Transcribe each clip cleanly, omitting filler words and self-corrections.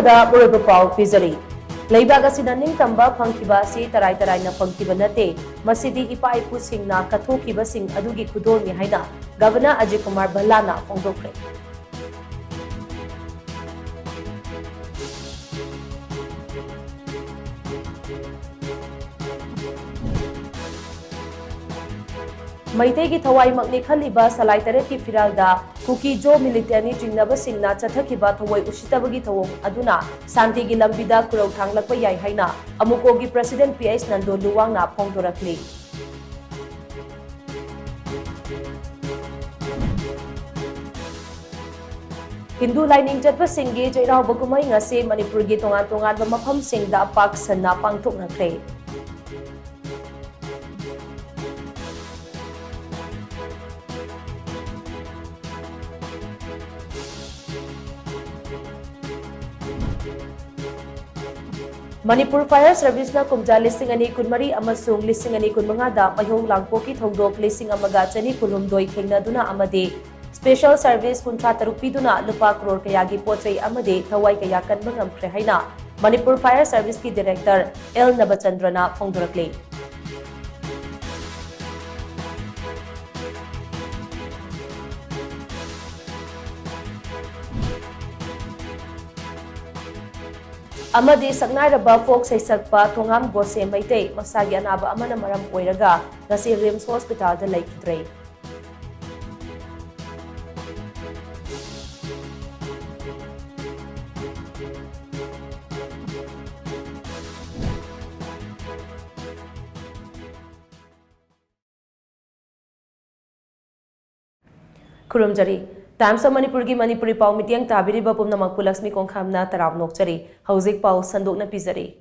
ꯑꯍꯥꯟꯕꯗ ꯃꯔꯨꯑꯣꯏꯕ ꯄꯥꯎ ꯄꯤꯖꯔꯤ ꯂꯩꯕꯥꯛ ꯑꯁꯤꯗ ꯅꯤꯡꯇꯝꯕ ꯐꯪꯈꯤꯕ ꯑꯁꯤ ꯇꯔꯥꯏ ꯇꯔꯥꯏꯅ ꯐꯪꯈꯤꯕ ꯅꯠꯇꯦ ꯃꯁꯤꯗꯤ ꯏꯄꯥ ꯏꯄꯨꯁꯤꯡꯅ ꯀꯠꯊꯣꯛꯈꯤꯕꯁꯤꯡ ꯑꯗꯨꯒꯤ ꯈꯨꯗꯣꯜꯅꯤ ꯍꯥꯏꯅ ꯒꯚꯔꯅꯔ ꯑꯖय ꯀꯨꯃꯥꯔ ꯚꯜꯂꯥꯅ ꯐꯣꯡꯗꯣꯛꯈ꯭ꯔꯦ ꯃꯩꯇꯩꯒꯤ ꯊꯋꯥꯏꯃꯛꯅꯤ ꯈꯜꯂꯤꯕ ꯁꯂꯥꯏ ꯇꯔꯦꯠꯀꯤ ꯐꯤꯔꯥꯜꯗ ꯀꯨꯀꯤ ꯖꯣ ꯃꯤꯂꯤꯇꯦꯟꯇꯅꯤ ꯆꯤꯡꯅꯕꯁꯤꯡꯅ ꯆꯠꯊꯈꯤꯕ ꯊꯧꯑꯣꯏ ꯎꯁꯤꯠꯇꯕꯒꯤ ꯊꯧꯑꯣꯡ ꯑꯗꯨꯅ ꯁꯥꯟꯇꯤꯒꯤ ꯂꯝꯕꯤꯗ ꯈꯨꯔꯧ ꯊꯥꯡꯂꯛꯄ ꯌꯥꯏ ꯍꯥꯏꯅ ꯑꯃꯨꯀꯣꯒꯤ ꯄ꯭ꯔꯁꯤꯗꯦꯟꯠ ꯄꯤ.ꯑꯩꯆ. ꯅꯟꯗꯣ ꯂꯨꯋꯥꯡꯅ ꯐꯣꯡꯗꯣꯔꯛꯂꯤ ꯍꯤꯟꯗꯨ ꯂꯥꯏꯅꯤꯡ ꯆꯠꯄꯁꯤꯡꯒꯤ ꯆꯩꯔꯥꯎꯕ ꯀꯨꯝꯍꯩ ꯉꯁꯤ ꯃꯅꯤꯄꯨꯔꯒꯤ ꯇꯣꯉꯥꯟ ꯇꯣꯉꯥꯟꯕ ꯃꯐꯝꯁꯤꯡꯗ ꯄꯥꯛ ꯁꯟꯅ ꯄꯥꯡꯊꯣꯛꯅꯈ꯭ꯔꯦ Manipur Fire Service na kumja lising ani kunmari amasung lising ani kunmangada mayhong langpoki thongdok lising amaga chani kulumdoi thengna amade Special Service kuntra tarupiduna lupa crore kayagi pochai amade thawai kaya kanba ngamkhre haina Manipur Fire Service ki Director L Nabachandrana phongdorakle Amadi saknairaba folk saisakpa thongam gose maitei masagi anaba amana maram oiraga ngasi RIMS Hospital da laikidre Kurumjari Times of Manipur ki Manipuri pau mitiang tabiri ba pumnamak Lakshmi Kongkhamna tarab nokchari hauzik pau sandokna pizari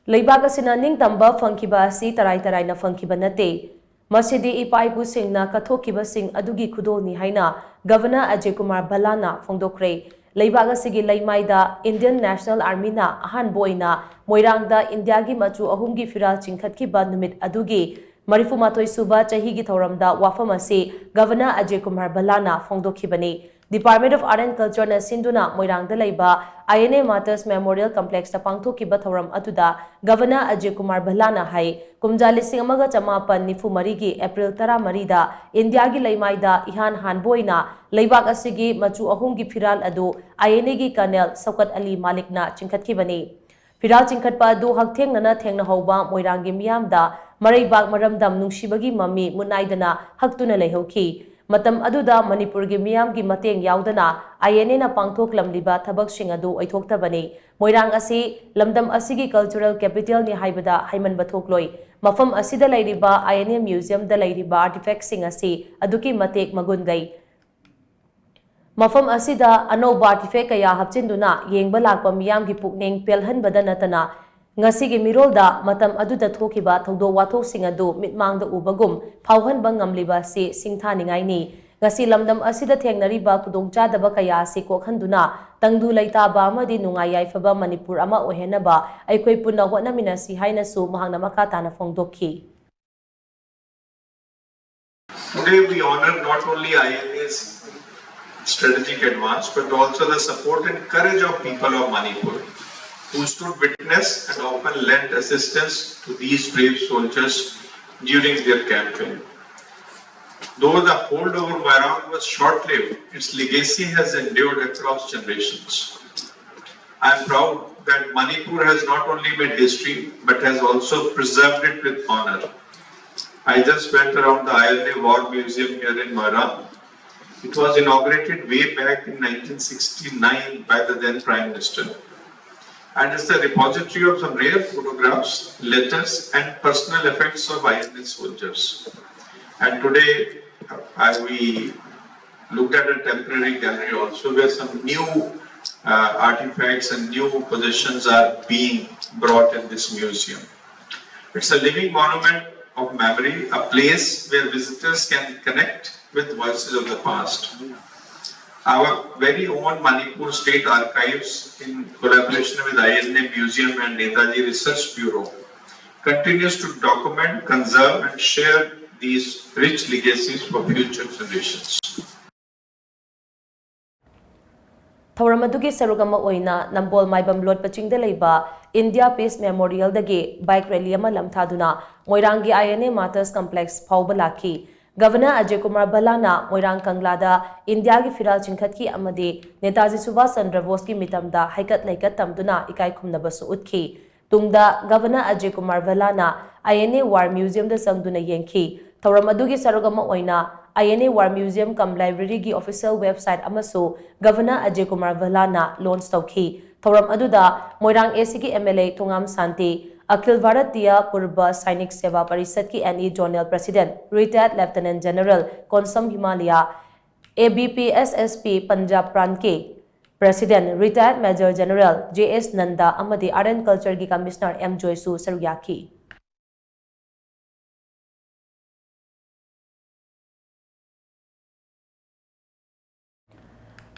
Leibak asina ningtamba phangkiba asi tarai tarai na phangkiba nate masidi ipa ipu singna kathokiba sing adugi khudolni haina Governor Ajay Kumar Bhallana phongdokre Leibak asigi leimaida Indian National Army na ahan boina Moirangda India gi machu ahumgi firal chingkhatkiba numit adugi Marifumatoi Suba Chahigi Thoramda Wafamasi Governor Ajay Kumar Bhallana Phongdokhibani Department of Art and Culture na Sinduna Moirangda Laiba INA Martyrs Memorial Complex ta pangthokiba thoram atuda Governor Ajay Kumar Bhallana hai kumja lising amaga chamapan nifu marigi April 13 da India gi leimaida ihan hanboina leibak asigi machu ahumgi firal adu INA gi Colonel Saukat Ali Malikna chingkhatkibani Firal chingkhatpa adu hakthengna thengna hauba Moirangi miyamda Maraibak maramdam nungsibagi mami munaidana haktuna leihauki matam aduda Manipur gi miyam gi mateng yaudana INA na pangthoklamliba thabaksing adu oithoktabani Moirang asi lamdam asigi cultural capital ni haibada haimanba thokloi mafam asida leiriba INA museum da leiriba artifacts sing asi aduki matek magungai Mafam asida anoba artifact kaya hapchinduna yengba lakpa miyam gi pukning pelhanbada natana Ngasigi mirolda matam aduda thokiba thongdo wathok sing adu mitmangda ubagum phauhanba ngamliba si singthaningai ni ngasi lamdam asida thengnariba khudongchadaba kaya si kokhanduna tangdu laitaba amadi nungai yaifaba Manipur ama ohenaba aikoi punna hotnaminasi hainasu mahangna makatana phongdokhi Today we honor not only INA's strategic advance but also the support and courage of people of Manipur who stood witness and often lent assistance to these brave soldiers during their campaign. Though the hold over Moirang was short-lived, its legacy has endured across generations. I am proud that Manipur has not only made history but has also preserved it with honor. I just went around the INA War Museum here in Moirang. It was inaugurated way back in 1969 by the then Prime Minister. And it's the repository of some rare photographs, letters and personal effects of INA soldiers. And today we looked at a temporary gallery also where some new artifacts and new possessions are being brought in this museum. It's a living monument of memory, a place where visitors can connect with voices of the past. Our very own Manipur State Archives, in collaboration with INA Museum and Netaji Research Bureau, continues to document, conserve and share these rich legacies for future generations. ꯊꯧꯔꯝ ꯑꯗꯨꯒꯤ ꯁꯔꯨꯛ ꯑꯃ ꯑꯣꯏꯅ ꯅꯝꯕꯣꯜ ꯃꯥꯏꯕꯝ ꯂꯣꯠꯄ ꯆꯤꯡꯗ ꯂꯩꯕ India piece ꯃꯦꯃꯣꯔꯤꯌꯦꯜꯗꯒꯤ bike rally ꯑꯃ ꯂꯝꯊꯥꯗꯨꯅ ꯃꯣꯏꯔꯥꯡꯒꯤ INA ꯃꯥꯇꯔꯁ complex ꯐꯥꯎꯕ ꯂꯥꯛꯈꯤ꯫ ꯒꯚꯔꯅꯔ ꯑꯖय ꯀꯨꯃꯥꯔ ꯚꯜꯂꯥꯅ ꯃꯣꯏꯔꯥꯡ ꯀꯪꯂꯥꯗ ꯏꯟꯗꯤꯌꯥꯒꯤ ꯐꯤꯔꯥꯜ ꯆꯤꯡꯈꯠꯈꯤ ꯑꯃꯗꯤ ꯅꯦꯇꯥꯖꯤ ꯁꯨꯚꯥꯁ ꯆꯟꯗ꯭ꯔ ꯕꯣꯁꯀꯤ ꯃꯤꯇꯝꯗ ꯍꯩꯀꯠ ꯂꯩꯀꯠ ꯇꯝꯗꯨꯅ ꯏꯀꯥꯏ ꯈꯨꯝꯅꯕꯁꯨ ꯎꯠꯈꯤ꯫ ꯇꯨꯡꯗ ꯒꯚꯔꯅꯔ ꯑꯖय ꯀꯨꯃꯥꯔ ꯚꯜꯂꯥꯅ INA ꯋꯥꯔ ꯃ꯭ꯌꯨꯖꯤꯌꯝꯗ ꯆꯪꯗꯨꯅ ꯌꯦꯡꯈꯤ꯫ ꯊꯧꯔꯝ ꯑꯗꯨꯒꯤ ꯁꯔꯨꯛ ꯑꯃ ꯑꯣꯏꯅ INA ꯋꯥꯔ ꯃ꯭ꯌꯨꯖꯤꯌꯝ ꯀꯝ ꯂꯥꯏꯕ꯭ꯔꯦꯔꯤꯒꯤ ꯑꯣꯐꯤꯁꯤꯌꯦꯜ ꯋꯦꯕꯁꯥꯏꯠ ꯑꯃꯁꯨ ꯒꯚꯔꯅꯔ ꯑꯖय ꯀꯨꯃꯥꯔ ꯚꯜꯂꯥꯅ ꯂꯣꯟꯆ ꯇꯧꯈꯤ꯫ ꯊꯧꯔꯝ ꯑꯗꯨꯗ ꯃꯣꯏꯔꯥꯡ ACꯒꯤ MLA ꯊꯣꯉꯥꯝ ꯁꯥꯟꯇꯤ, ꯑꯈꯤल भारतीय पूर्व सैनिक सेवा परिषद की NE zonal president retired lieutenant general Konsam Himalaya, ABPSSP Punjab प्रांत के president retired major general JS Nanda अमदी आर्ट एंड कल्चर की कमिश्नर M जोयसु सरुक याखी।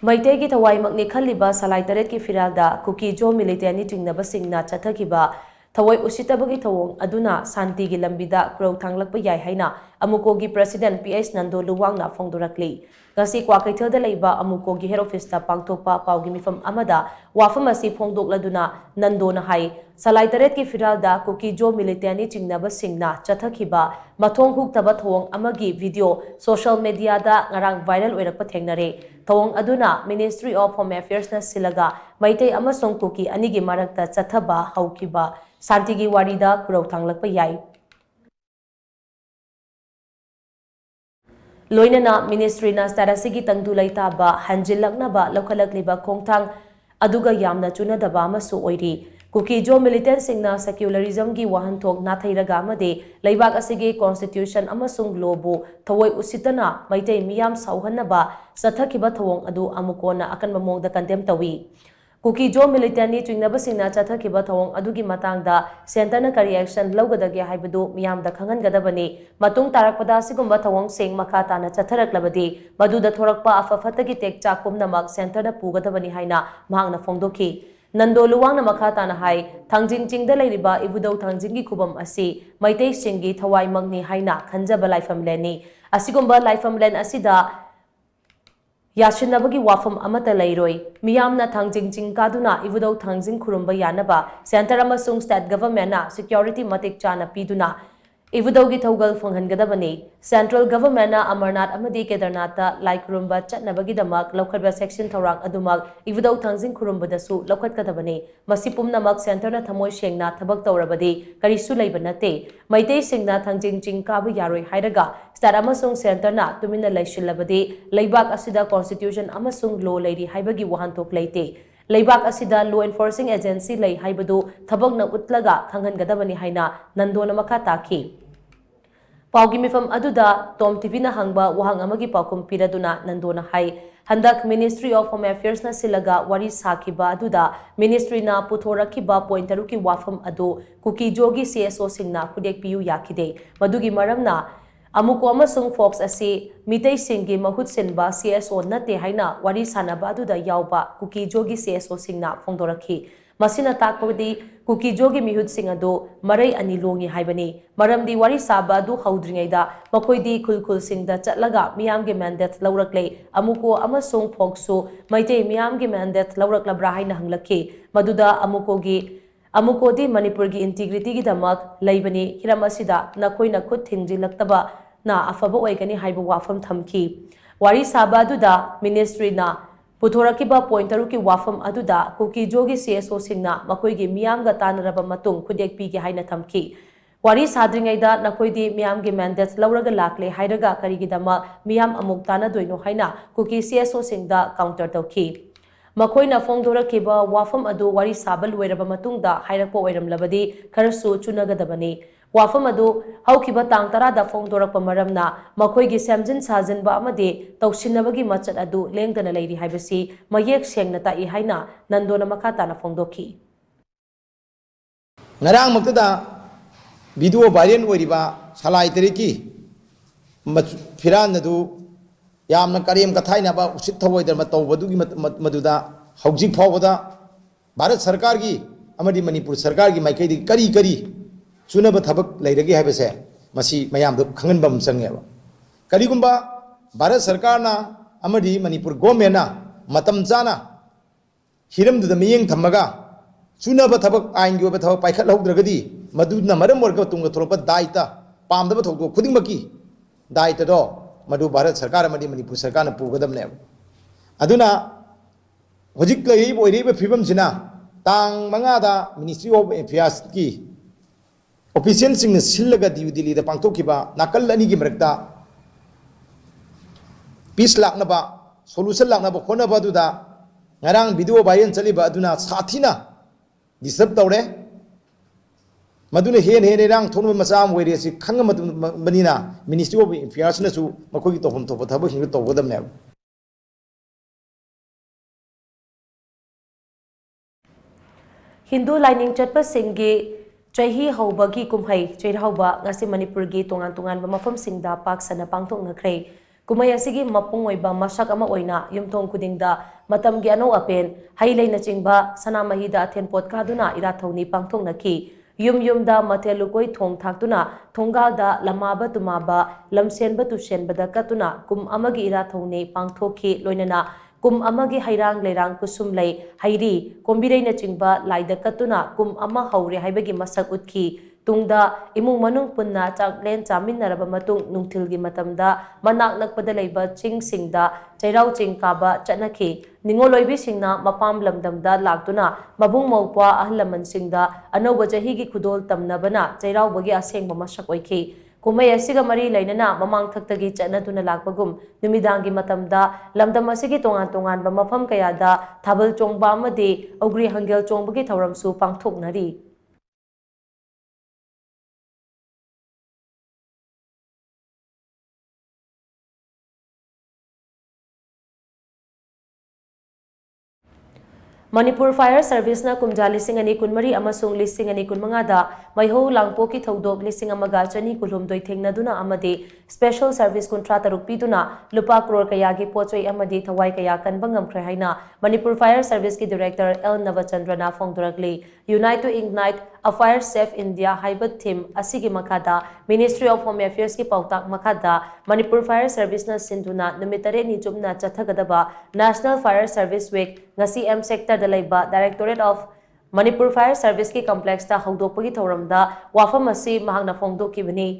मैतै की थवाईमकनी खल्लिबा सलाई तरेट की फिरालदा कुकी जो मिलिटेनी चिंगनबसिंगना चथखिबा थवई उसितबगी थवोंग अदुना शांति की लंबिदा क्रोव थांगलकप याय हाइना अमुकोगी प्रेसिडेंट PS नंदो लुवांगना फोंदोरकली। गसी क्वाकैथलदा लैबा अमुकोगी हेड ऑफिसता पांगथोकपा पाउगी मिफम अमदा वाफम असी फोंदोकलदुना नंदोना हाई सलाई तरेट की फिरालदा कुकी जो मिलिटेनी चिंगनबसिंगना चथखिबा मथोंग हुक्तबा थवोंग अमगी वीडियो सोशल मीडियादा ngarang viral oirakpa thengnare। थवोंग अदुना मिनिस्ट्री ऑफ होम अफेयर्स ना सिलगा मैतै अमसोंग कुकी अनिगी मरक्ता चथबा हौकिबा शांति की वारीदा खुरौ थांगलकपा याय। लोइनना मिनिस्ट्रीना स्टेटसगी तंगदु लैताबा हंजिलकनबा लौखलकलिबा खोंगथांग अदुगा यामना चुनदबा अमसु ओइरी। कुकी जो मिलिटेंट सिंगना सेक्युलरिज्म की वहनथोक नाथैरगा अमदे लैबाक असिगे कॉन्स्टिट्यूशन अमसुंग लोबो थवोई उसितना मैतै मियाम साउहनबा चथखिबा थवोंग अदु अमुकोना अकनबा मोंगदा कंडेम तवी। कुकी जो मिलिटेंट चिंगनबसिंगना चथखिबा थवोंग अदुगी मतांगदा सेंटरना करी एक्शन लौगदगे हाइबदु मियामदा खंगनगदबनी। मतुंग तारकपदा सिगुंबा थवोंग सेंग मखा ताना चथरकलबदी मदुदा थोरकपा अफफतगी टेकचाक पुमनमक सेंटरना पुगदबनी हाइना महांगना फोंदोखी। नंदो लुवांगना मखा ताना हाई थांजिंग चिंगदा लैरिबा इबुदौ थांजिंगी खुबम असि मैतै सिंगी थवाईमगनी हाइना खंजबा लाइफमलेनी। असिगुंबा लाइफमलेन असिदा याशिनबगी वाफम अमता लैरोई। मियामना थांजिंग चिंग कादुना इबुदौ थांजिंग खुरुंबा यानबा सेंटर अमसुंग स्टेट गवर्नमेंटना सिक्योरिटी मतिक चाना पीदुना इबुदौगी थौगल फंगहनगदबनी। सेंट्रल गवर्नमेंटना अमरनाथ अमदी केदारनाथता लाई खुरुंबा चटनबगीदमक लौखटबा सेक्शन थौरांग अदुमक इबुदौ थांजिंग खुरुंबदसु लौखटकदबनी। मसि पुमनमक सेंटरना थमोय सेंगना थबक तौरबदी करिसु लैबा नते। मैतै सिंगना थांजिंग चिंग काबा यारोय हाइरगा स्टेट अमसुंग सेंटरना तुमिना लैशिल्लबदी लैबाक असिदा कॉन्स्टिट्यूशन अमसुंग लो लैरी हाइबगी वहानथोक लैते। लैबाक असिदा लो एनफोर्सिंग एजेंसी लै हाइबदु थबकना उतलगा खंगहनगदबनी हाइना नंदोना मखा ताखी। पाउगी मिफम अदुदा टॉम टीवीना हंगबा वहांग अमगी पाउकुम पिरदुना नंदोना हाई हंदक मिनिस्ट्री ऑफ होम अफेयर्स ना सिलगा वारी साखिबा अदुदा मिनिस्ट्रीना पुथोरखिबा पॉइंट तरुकी वाफम अदु कुकी जोगी CSO सिंगना खुदेक पियु याखिदे। मदुगी मरमना अमुको अमसुंग फोक्स असी मितै सिंगी महुत सिनबा CSO नते हाइना वारी सानबा अदुदा यावबा कुकी जोगी CSO सिंगना फोंदोरखी। मसिना ताकपदी कुकी जोगी मिहुत सिंग अदो मरै अनि लोंगी हाइबनी। मरमदी वारी साबा अदु हौद्रिङैदा मखोइदी खुलखुल सिंगदा चटलगा मियामगे मैंडेट लौरकले। अमुको अमसुंग फोक्सु मैतै मियामगे मैंडेट लौरकलब्रा हाइना हंगलखी। मदुदा अमुकोदी मणिपुरगी इंटीग्रिटी की दमक लैबनी हिरम असिदा नखोइना खुद थिंजिलक्तबा ना अफबा ओइगनी हाइबा वाफम थमखी। वारी साबा अदुदा मिनिस्ट्रीना पुथोरकिबा पॉइंट तरुकी वाफम अदुदा कुकी जोगी CSO सिंगना मखोइगी मियामगा तानरबा मतुंग खुदेक पीगे हाइना थमखी। वारी साद्रिङैदा नखोइदी मियामगे मैंडेट लौरगा लाक्ले हाइरगा करिगिदमा मियाम अमुक तानदोइनो हाइना कुकी CSO सिंगदा काउंटर तौखी। मखोइना फोंदोरखिबा वाफम अदु वारी साबा लोइरबा मतुंगदा हाइरकपा ओइरमलबदी खरसु चुनगदबनी। वाफम अदु हौखिबा तांग 10 दा फोंदोरकपा मरमना मखोइगी सेमजिन साजिनबा अमदे तौसिनबगी मचत अदु लेंगदना लैरी हाइबसी मयेक सेंगना ताई हाइना नंदोना मखा ताना फोंदोखी। ngarang maktada video viral oiriba salai teriki firan nadu yamna karem kathaina ba usit thawoi dar matawbadugi maduda haujik phawada bharat sarkar gi amadi manipur sarkar gi maikai di kari chunaba thabak lairagi haibase masi mayam do khanganbam changeba karigumba bharat sarkar na amadi manipur government na matam chana हिरमदुदा मियेंग थम्मगा चुनब थबक आइन की थबक पाइखलहौद्रगदी मदुना मरम ओरगा तुंग थोरप दायित्व पामदब थौदो खुदिंगमकी दायित्व दो मधु भारत सरकार अमदी मणिपुर सरकार न पुगदबने अदुना होजिक लैब ओइरिब फिबमसिना तांग मंगादा मिनिस्ट्री ऑफ अफेयर्स की ऑफिशियल सिंह सिल्लगा न्यू दिल्ली दा पांगथोकिबा नाकल अनी की मरकता पीस लाकनबा सोल्यूशन लाकनबा होनबदुदा ngarang video bayan chaliba aduna sathina disturb tawre maduna hen rang thonu masam were si khanga manina ministry of affairs na su makoi to hom to thabo hin to godam ne Hindu lining chatpa singgi chahi haubagi kumhai chairhauba ngasi Manipur gi tongan tongan ba mafam singda pak sana pangthok ngakhrei kumai asigi mapung oiba masak ama oina yumthong kudingda matam gi ano apen hai leina chingba sanamahi da athenpot kaduna irathoni pangthok nakhi yumda mathelukoi thong thaktuna thonga da lamaba tumaba lamsenba tusenba da katuna kum amagi irathoni pangthokhi loinana kum amagi hairang leirang kusum lei hairi kombirei na chingba laida katuna kum ama haure haibagi masak utkhi tungda imung manung punna chaklen chaminaraba matung nungthilgi matamda manak nakpada leiba ching singda chairau ching kaba chanakhi ningoloibi singna mapam lamdamda laktuna mabung mawpa ahlaman singda anoba jahi gi khudol tamnabana chairau bagi asengba masak oikhi kumai asiga mari lainana mamang thaktagi chanaduna lakpagum numidangi matamda lamdam asigi tongan tongan ba mafam kayada thabal chongba amadi ogri hangel chongbagi thauramsu pangthoknari Manipur Fire Service na kumja lising ani kunmari amasung lising ani kunmanga da maiho langpo ki thodok lising amaga chani kulhumdoi thengnaduna amade special service contract rupiduna lupa crore kaya gi pochoi amade thawai kaya kanbang ngamkhre haina Manipur Fire Service ki director L Navachandrana phongdorakli Unite to Ignite a Fire Safe India haibat theme asigi makada Ministry of Home Affairs ki pautak makada Manipur Fire Service na sinduna numitare ni chumna chathagadaba National Fire Service Week ngasi M sector dalaiba Directorate of Manipur Fire Service ki complex ta hongdokpagi thoramda wafam asi mahangna phongdokibani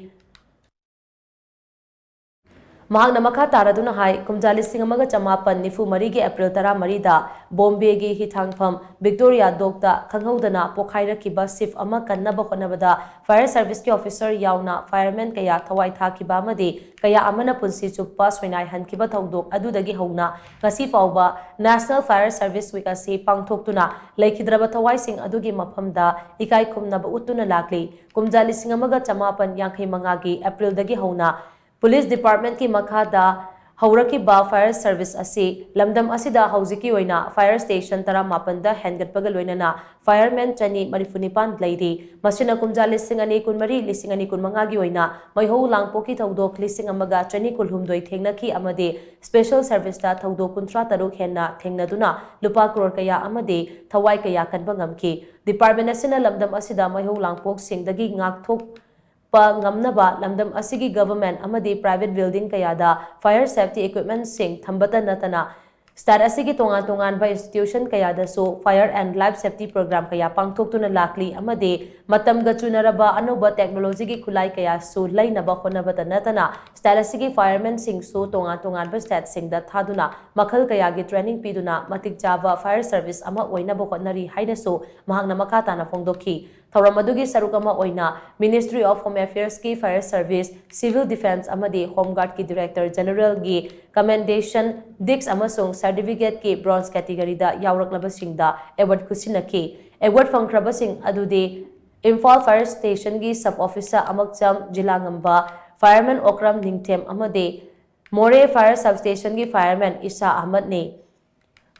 Mahang namakha taraduna hai kumjali singamaga chamapan nifu marigi April tara marida Bombay gi hithangpham Victoria dokta khanghaudana pokhaira kiba sif ama kannaba khonabada fire service ki officer yauna fireman kaya thawai thakiba amadi kaya amana punsi chuppa soinai hankiba thongdok adudagi hauna ngasi fawba National Fire Service Week asi pangthoktuna laikhidraba thawai sing adugi maphamda ikai khumnaba utuna lakli kumjali singamaga chamapan yankhai mangagi April dagi hauna Police Department ki makhada hauraki ba fire service asi lamdam asida hauziki oina fire station tara mapanda hengatpaga loinana fireman chani marifunipan lairi masina kumja lising ani kunmari lising ani kunmanga gi oina maiho langpoki thaudok lising amaga chani kulhumdoi thengnaki amade special service ta thaudok kuntra taruk henna thengnaduna lupa crore kaya amade thawai kaya kanba ngamki department asina lamdam asida maiho langpok singdagi ngakthok pa ngamnaba lamdam asigi government amadi private building kayada fire safety equipment sing thambata natana star asigi tongan ba institution kayada so fire and life safety program kaya pangthoktuna lakli amadi matam ga chunaraba anuba technology gi khulai kaya so lainaba khonabata natana star asigi firemen sing so tongan ba stat sing da thaduna makhal kaya gi training piduna matik java fire service ama oina ba khonari haina so mahangna makata na phongdokhi Thoramadugi Sarukama Oina, Ministry of Home Affairs ki Fire Service, Civil Defense amadi Home Guard ki Director General gi Commendation Dix amasung Certificate ki Bronze Category da Yauraklabasing da Award kusinaki. Award Fangrabasing adude Imphal Fire Station gi Sub Officer Amakcham Jilangamba, Fireman Okram Ningtem amade More Fire Substation gi Fireman Isa Ahmad ne.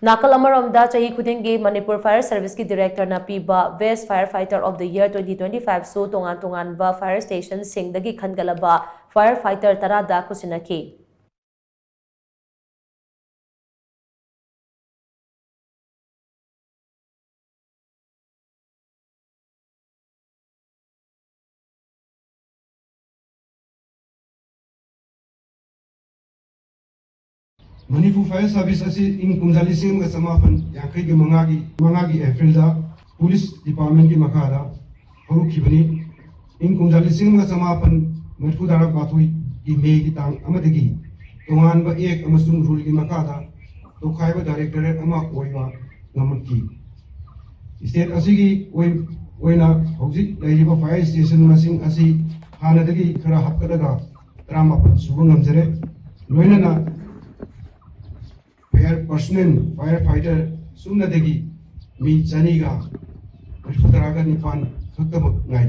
Nakal Amaramda Chahi Khudingi Manipur Fire Service ki Director na piba Best Firefighter of the Year 2025 so tongan ba fire station singdagi khangalaba firefighter tarada kusinaki. Manipur Fire Service asi ing kumjali sing ga samaphan yakai ge mangagi April da Police Department ki makada horu khibani ing kumjali sing ga samaphan merfu dara bathui ki me ki tang amadagi tongan ba ek amasung rule ki makada to khaiba directorate ama oiwa namaki state asigi oina hojik laiba fire station masing asi hanadagi khara hapkadaga drama pan subangam jare loinana fire personnel firefighter sumnadagi mi chaniga rifutaraga nipan khaktabak ngai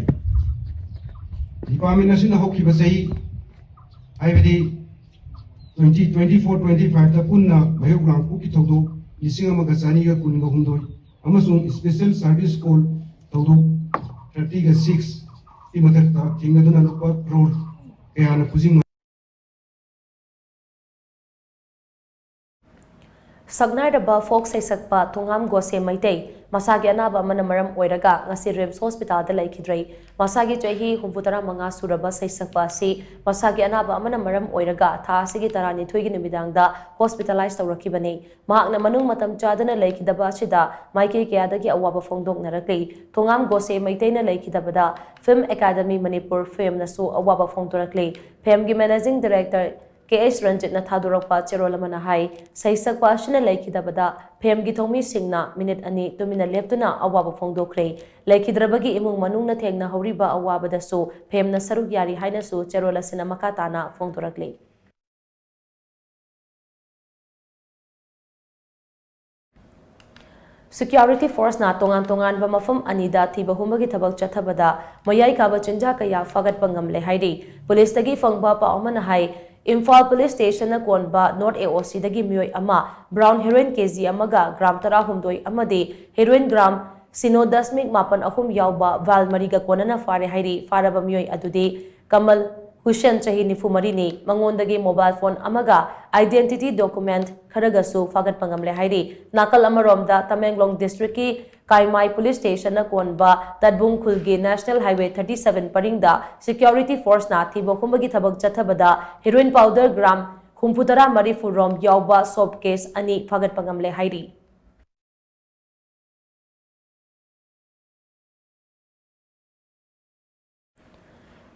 department asina hokhiba sahi aibadi 2024-25 da punna mayok langpu ki thodu lising amaga chaniga kunga humdoi amasung special service call thodu 30 ga 6 ti mathakta thingaduna lupa crore kayana pujing Sagnaraba folk saisakpa Tongam Gose Maitei Masagi Anaba Manamaram Oiraga ngasi Rims Hospital da laikidrei Masagi chahi humputara manga suraba saisakpa si Masagi Anaba Manamaram Oiraga tha asigi tarani thuigi numidangda hospitalized tawrakibani mahakna manung matam chadana laikidaba sida maike kayadagi awaba phongdoknarakei Tongam Gose Maitei na laikidabada Film Academy Manipur Film nasu awaba phongdoraklei Film gi Managing Director KH Ranjit na thadurokpa cherolamana hai saisakpa ashina laikidabada phem gi thomi singna minute ani tumina leptuna awaba phongdokre laikidrabagi imung manung na thengna horiba awabada so phem na saruk yari haina so cherolasina makatana phongdorakle Security Force na tongan ba mafam anida thiba humagi thabak chathabada mayai kaba chinja kaya fagat pangam le hairi police tagi fangba pa amana hai Imphal Police Station na konba North AOC dagi miyoi ama brown heroin kg amaga gram tara humdoi amade heroin gram sino 10.8 yauba val mariga konana fare hairi faraba miyoi adude Kamal Hussein chahi nifumari ni mangondagi mobile phone amaga identity document kharagasu fagat pangamle hairi nakal amaromda Tamenglong district ki Kaimai Police Station na konba Tadbung Khulgi National Highway 37 paringda Security Force na thibo humagi thabak chathabada heroin powder gram humputara mari furom yauba soap case ani fagat pangamle hairi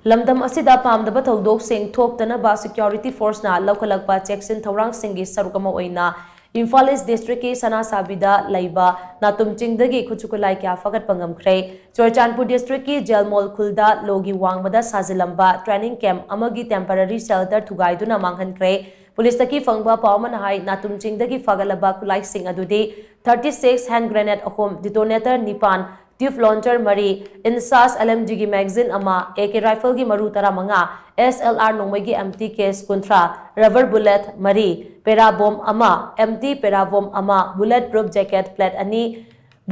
Lamdam asida pamdaba thodok sing thokdana ba Security Force na laukalakpa cheksin thorang singi sarukama oina Imphal East District ki Sana Sabida Laiba Natumchingdagi Kuchukulai kya fagat pangamkhre Churchanpur District ki Jalmol Khulda Logi Wangmada Sajilamba Training Camp amagi temporary shelter thugaiduna manghankre Police taki fangba pawman hai Natumchingdagi fagalaba kulai sing adudi 36 hand grenade ahom detonator nipan tube launcher mari insas LMG gi magazine ama AK rifle gi maru tara manga SLR nongmai gi MT case kuntra rubber bullet mari para bomb ama MT para bomb ama bulletproof jacket plate ani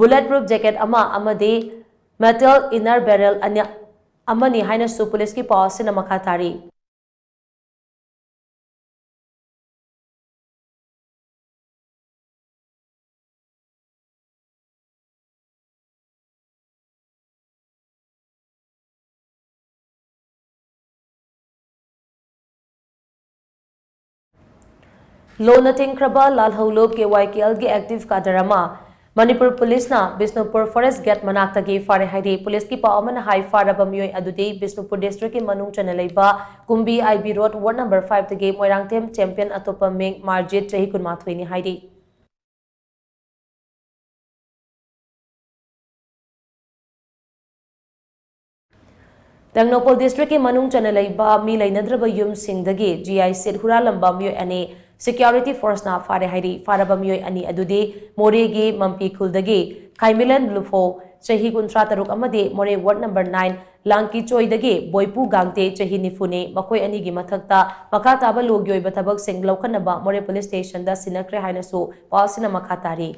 bulletproof jacket ama amadi metal inner barrel ani amani haina su police ki policy na makatari Lonating Kraba Lalholo KYKL gi active kadarama Manipur Police na Bisnupur Forest Gate Manaktagi Fare Haidi Police ki Paoman High Faraba Myoy Adudi Bisnupur District ki Manung Chanelaiba Kumbi IB Road Ward number 5 tagi Moirangtem Champion Atopa Ming Marjit Chahi Kunmathuini Haidi Tengnopol District ki Manung Chanelaiba Mi Lainadraba Yum Singdagi GI Sid Huralamba Myoy Ani Security Force na fare hairi faraba miyoi ani adudi Moregi Mampi Khuldagi Kaimilan Lufo Chahi Kuntra Taruk amadi More Ward number 9 Langki Choidagi Boipu Gangte Chahi Nifune Makoi ani gi mathakta makataba logyoi bathabak sing laukanaba More Police Station da sinakre hainasu pausina makatari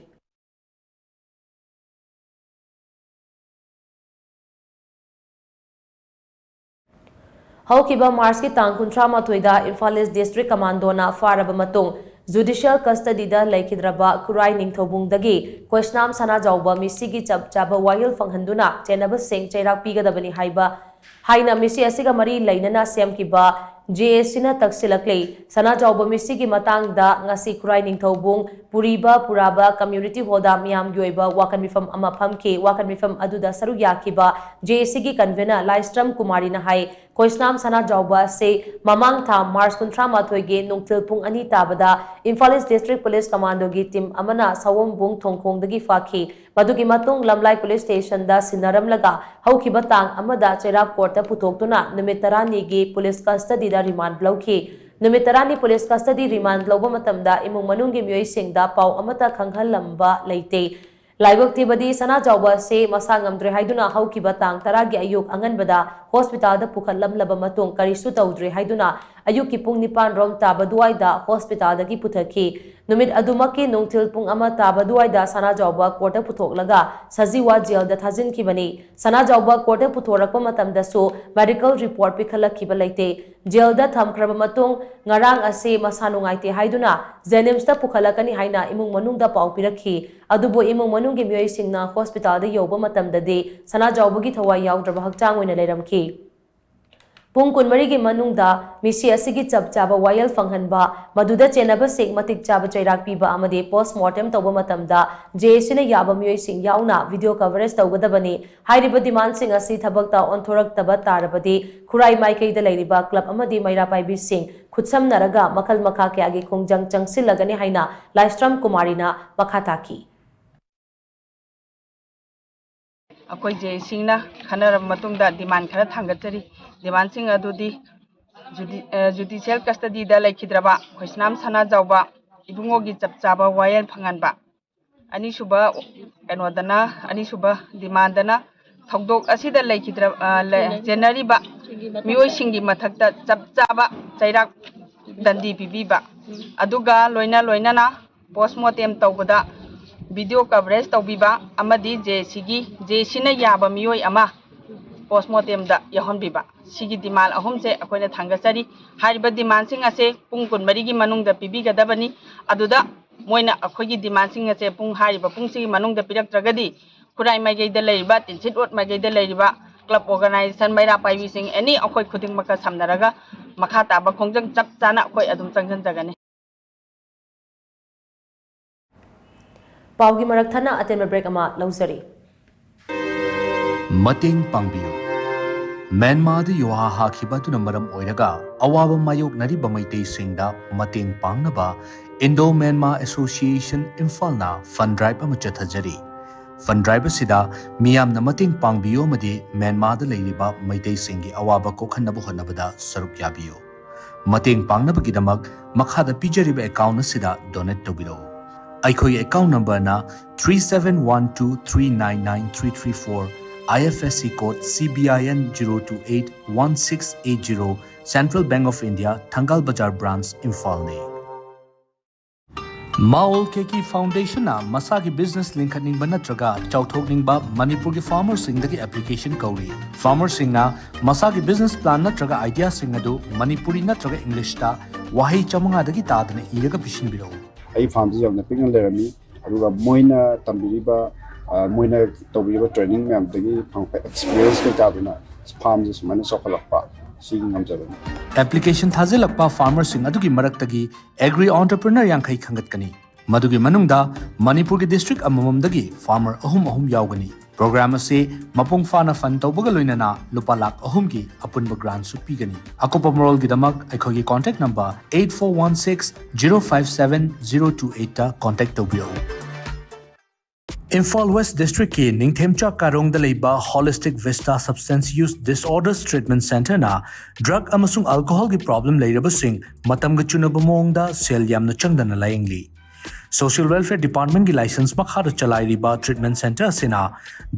Haukiba Mars ki tang kuntra mathoida Imphal East District Commando na faraba matung judicial custody da laikidraba Kurai Ningthobung dagi Koisnam Sana Jauba misigi chaba wahil fanghanduna chenaba sing chairak pigadabani haiba haina misi asiga mari lainana sem kiba JSC na taksilakle sanajawba misigi matangda ngasi Khurai Ningthobung Puriba Puraba Community Hall da miyam gi oiba wakan mifam ama phamke wakan mifam aduda saruk yakiba JSC gi convener Laistram Kumari na hai Koisnam sanajawba se mamang tha March 13 ge nungtil pung ani tabada Imphal East District Police Commando gi team amana Sawombung Thongkhongdagi fakhi madugi matung Lamlai Police Station da sinaramlaga haukiba tang amada Cherap Court ta putoktuna numit 12 gi police custody da remand lawki numit 12 police custody remand lawba matamda imung manung gi myoi singda pau amata khanghalamba leite Laibok tibadi sanajawba se masangamdre haiduna haukiba tang taragi ayuk anganbada hospital da pukhalam laba matung karisu tawdre haiduna ayuk ki pung 9 rom tabaduai da hospital da gi puthaki numit adumaki nungthil pung ama tabaduai da sanajawba court puthoklaga sajiwa jail da thajin kibani sanajawba court puthorakpa matamda so medical report pikhala kiba leite jail da thamkraba matung ngarang ase masanungaite haiduna Jenims da pukhalakani haina imung manung da pau pirakhi adubo imung manung gi myoi singna hospital da yoba matamda de sanajawba gi thawai yawdraba hakchang oina leiramki Pung kunmari gi manungda misi asigi chap chaba wayal fanghanba maduda chenaba sek matik chaba chairak piba amade postmortem tawba matamda JSC na yaba myoi sing yauna video coverage tawgadabani hairiba demand sing asi thabakta onthorak taba tarabadi Khurai Maikai da leiriba club amadi Maira Paibi Singh khutsam naraga makal makha ke agi khongjang changsilagani haina Laistram Kumarina makhataki akoi JSC na khanara matungda demand khara thangatari demand sing adudi judicial custody da laikhidraba khoisnam sana jawba ibungo gi chapchaba wayel phanganba ani suba enodana ani suba demand dana thogdok asida laikhidra January ba mioi singi mathakta chapchaba chairak dandi bibiba aduga loina na postmortem tawbada video coverage tawbiba amadi JSC na yaba mioi ama postmortem da yahon biba sigi demand ahum se akoina thangasari hariba demand sing ase pung kun mari gi manung da pibi gadabani aduda moina akhogi demand sing ase pung hariba pung sigi manung da pirak tragadi Khurai Maigai da leiba Tinsit Ot Maigai da leiba club organization Maira Paibi Singh any akoi khuding maka samnaraga makha taba khongjang chap chana akoi adum changjan jagani Paugi marak thana atem break ama lausari Mating pangbiyo Myanmar da yoha hakhiba tuna maram oiraga awaba mayok nari bamaitei singda mating pangnaba Indo Myanmar Association Imphal na fund drive ama chathajari fund drive sida miyam na mating pangbiyo madi Myanmar da leiriba maitai singi awaba kokhannabu honabada saruk yabiyo mating pangnaba gidamak makhada pijariba account sida donate tobiro Aikoi account number na 3712399334 IFSC code CBIN 0281680 Central Bank of India Thangal Bazar branch Imphal ne Maol Keki Foundation na masagi business link haning ba natraga chauthokning ba Manipur gi farmers sing dagi application kauri farmers sing na masagi business plan natraga idea sing adu Manipuri natraga English ta wahi chamanga dagi tadane iraga pishin biro ai farm ji yamna pingal lerami aduga moina tambiriba moina tobiriba training mem dagi experience ke tabina farm ji sumana sokalakpa sing ngamjaban application thazilakpa farmers sing adugi maraktagi agri entrepreneur yankhai khangat kani madugi manungda Manipur gi district amamam dagi farmer ahum yaugani program ase mapung fana fund tawbaga loinana lupa lakh ahum gi apunba grant su pigani akopa moral gi damak aikhogi contact number 8416057028 ta contact tawbiyo Imphal West District ki Ningthemcha Karong da leiba Holistic Vista Substance Use Disorders Treatment Center na drug amasung alcohol gi problem leiraba sing matam ga chunaba mongda sel yamna changdana layengli Social Welfare Department ki license makhara chalai riba treatment center sina